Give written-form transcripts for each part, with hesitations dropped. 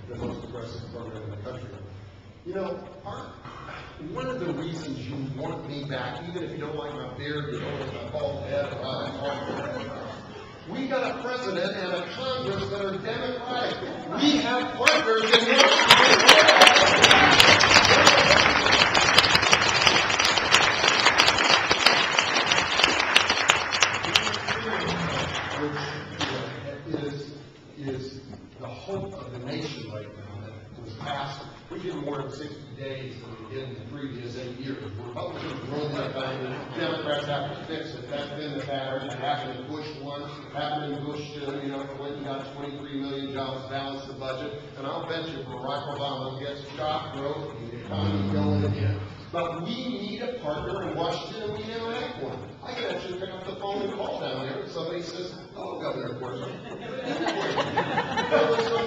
the most aggressive program in the country. You know, one of the reasons you want me back, even if you don't like my beard, you don't like my bald head, we got a president and a Congress that are Democratic. We have partners in is the hope of the nation right now that was passed. We did more in 60 days than we did in the previous 8 years. Republicans rolled that down, and Democrats have to fix it. That's been the pattern. It happened in Bush 1, happened in Bush 2. You know, Clinton got 23 million jobs, balanced the budget, and I'll bet you Barack Obama gets job growth and the economy going again. But we need a partner in Washington, and we never have one. I can actually pick up the phone and call down there, and somebody says, "Hello, Governor Corzine."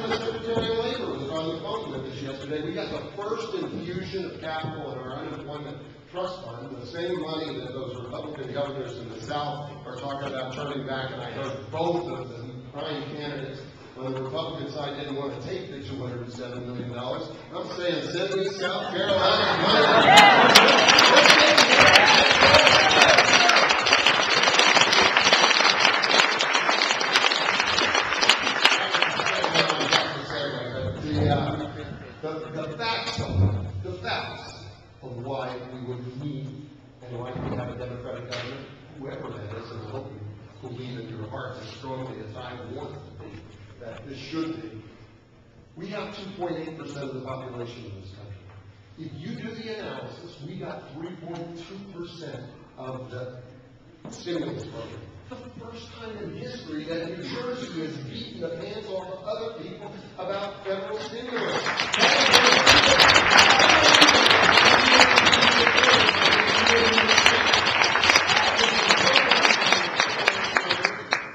The Secretary of Labor was on the phone with us yesterday. We got the first infusion of capital in our unemployment trust fund, the same money that those Republican governors in the South are talking about turning back, and I heard both of them, prime candidates on the Republican side, didn't want to take the $207 million. I'm saying send me South Carolina money. The facts of why we would need and why we have a Democratic government, whoever that is, and I hope you believe in your hearts as strongly as I want to be, that this should be. We have 2.8% of the population in this country. If you do the analysis, we got 3.2% of the stimulus program. The first time in history that New Jersey has beaten the pants off of other people about federal stimulus.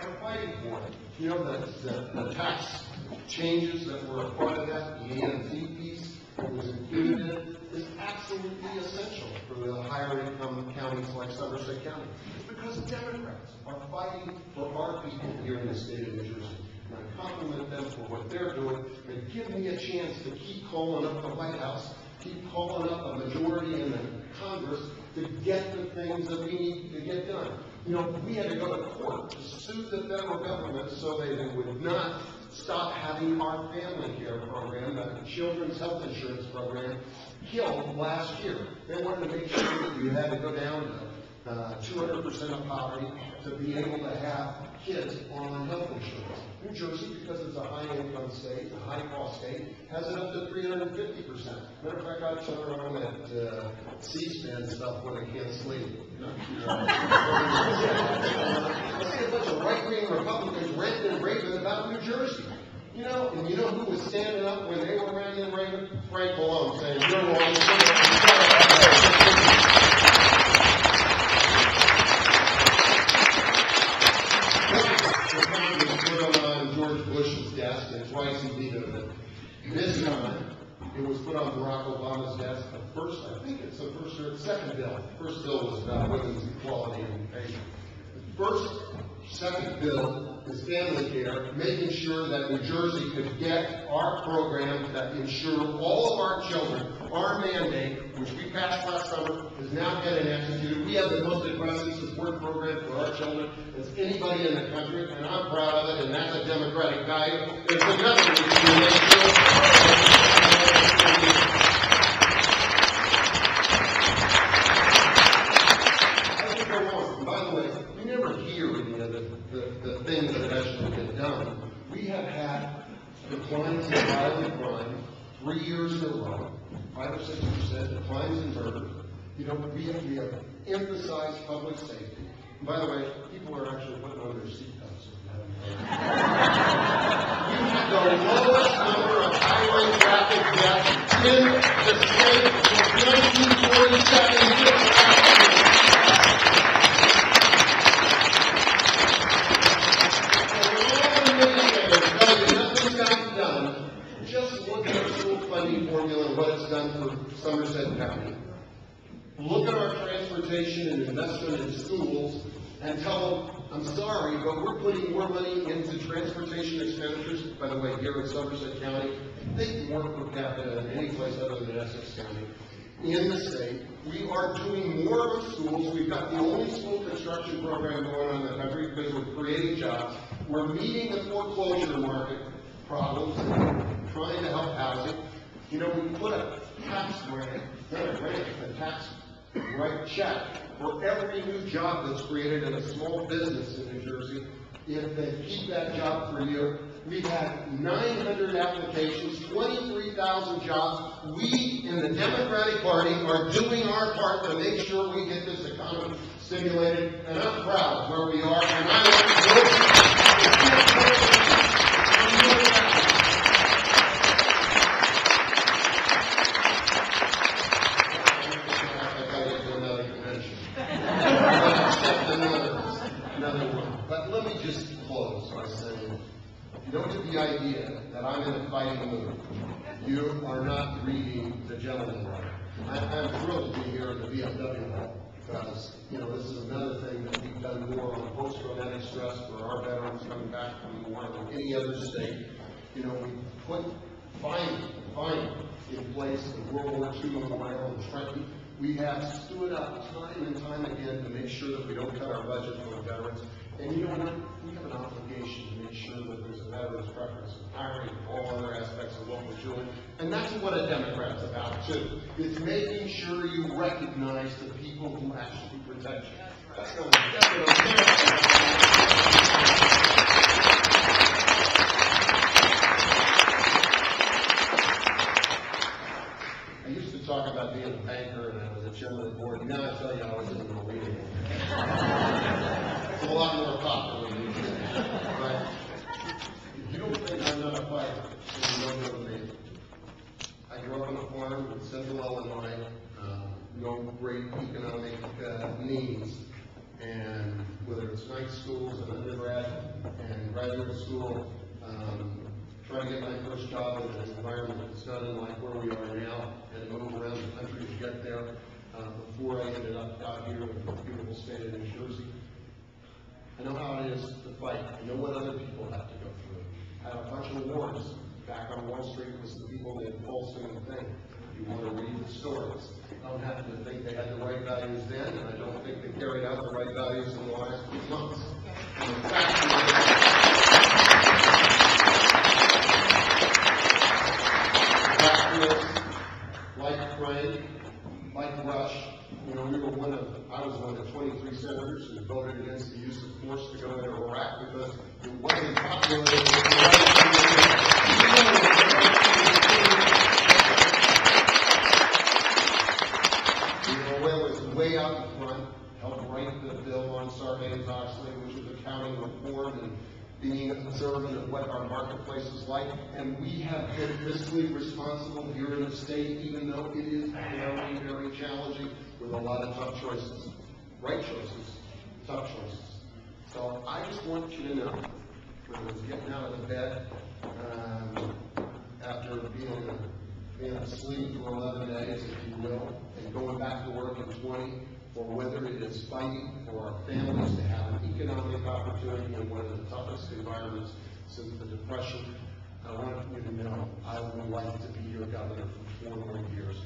I'm fighting for it. You know, the tax changes that were a part of that, the AMT piece that was included in it, is absolutely essential for the higher income counties like Somerset County. It's because Democrats are fighting for our people here in the state of New Jersey. And I compliment them for what they're doing. They give me a chance to keep calling up the White House, keep calling up a majority in the Congress to get the things that we need to get done. You know, we had to go to court to sue the federal government so they would not stop having our family care program, the children's health insurance program, killed last year. They wanted to make sure that you had to go down to 200% of poverty to be able to have kids on health insurance. New Jersey, because it's a high-income state, a high-cost state, has it up to 350%. Matter of fact, I turn around that C-SPAN stuff when I can't sleep. I see a bunch of right-wing Republicans ranting and raving about New Jersey. You know, and you know who was standing up when they were ranting and raving? Frank Malone, saying, "You're wrong." George Bush's desk, and twice he vetoed it. This time, it was put on Barack Obama's desk. The first, I think it's the first or second bill. The first bill was about women's equality and education. The second bill is family care, making sure that New Jersey could get our program that ensure all of our children, our mandate, which we passed last summer, is now getting executed. We have the most aggressive support program for our children as anybody in the country, and I'm proud of it, and that's a Democratic value. There's another reason to make sure. By the way, you never hear any of the things that have actually been done. We have had declines in violent crime 3 years in a row, 5 or 6% declines in murder. You know, we have emphasized public safety. And by the way, people are actually putting on their seatbelts. You have the lowest number of highway traffic deaths in the state since 1947. Just look at our school funding formula and what it's done for Somerset County. Look at our transportation and investment in schools and tell them I'm sorry, but we're putting more money into transportation expenditures. By the way, here in Somerset County, I think more per capita than any place other than Essex County in the state. We are doing more with schools. We've got the only school construction program going on in the country because we're creating jobs. We're meeting the foreclosure market problems, trying to help housing. You know, we put a tax grant, not a grant, a tax right check for every new job that's created in a small business in New Jersey. If they keep that job for you, we've had 900 applications, 23,000 jobs. We in the Democratic Party are doing our part to make sure we get this economy stimulated, and I'm proud of where we are, and I want to vote. But let me just close by saying, you don't get the idea that I'm in a fighting mood. You are not reading the gentleman letter. I'm thrilled to be here at the VFW Hall because, you know, this is another thing that we've done more on post-traumatic stress for our veterans coming back from war than any other state. You know, we put finally in place the World War II Memorial in Trenton. We have stood up time and time again to make sure that we don't cut our budget for veterans. And you know what? We have an obligation to make sure that there's a veterans preference in hiring and all other aspects of what we're doing. And that's what a Democrat's about, too. It's making sure you recognize the people who actually protect you. That's what I used to talk about being a banker and I was a chairman of the board. Now I tell you I was in the Marine. It's a lot more popular than these days. But if you don't think I'm not a fighter, then you don't know me. I grew up on a farm in central Illinois, no great economic needs. And whether it's night schools and undergrad and graduate school, trying to get my first job in an environment that's not unlike where we are now, and move around the country to get there before I ended up out here in the beautiful state of New Jersey. I know how it is to fight. I know what other people have to go through. I had a bunch of wars back on Wall Street with some people named Paulson and Thing. You want to read the stories. I don't happen to think they had the right values then, and I don't think they carried out the right values in the last few months. And the fact is, like Frank, like Rush, you know, I was one of 23 senators who voted against the use of force to go into Iraq because it wasn't popular. You know, Whale was way out in front, helped write the bill on Sarbanes-Oxley, which was accounting reform and being observant of what our marketplace is like, and we have been fiscally responsible here in the state, even though it is very, very challenging with a lot of tough choices. Right choices, tough choices. So I just want you to know, when I was getting out of the bed after being asleep for 11 days, if you will, and going back to work in 20, or whether it is fighting for our families to have an economic opportunity in one of the toughest environments since the Depression, I want you to know I would like to be your governor for 4 more years.